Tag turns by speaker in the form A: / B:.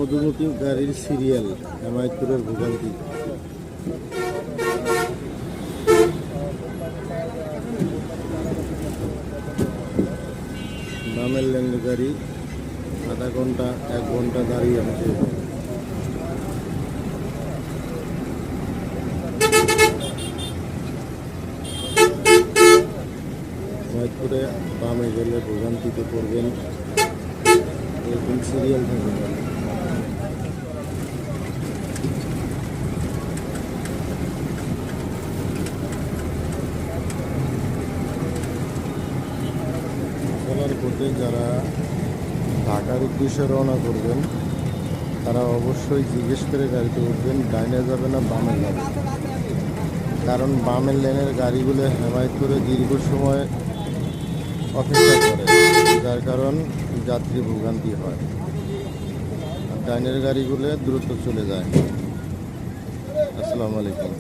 A: মধুমতি গাড়ির সিরিয়াল হেমায়তপুরের ভোগান্তি। বামের লেনের গাড়ি আধা ঘন্টা 1 ঘন্টা দাঁড়িয়ে আছে। হেমায়তপুরে বামে গেলে ভোগান্তিতে পড়বেন, এরকম সিরিয়াল থাকবে। চলার পথে যারা ঢাকার উদ্দেশ্যে রওনা করবেন তারা অবশ্যই জিজ্ঞেস করে গাড়িতে উঠবেন, ডাইনে যাবে না বামে যাবে। কারণ বামের লেনের গাড়িগুলো হেমায়তপুরে দীর্ঘ সময় অপেক্ষা করে, যার কারণ যাত্রী ভোগান্তি হয়। আর ডাইনের গাড়িগুলো দ্রুত চলে যায়। আসসালামু আলাইকুম।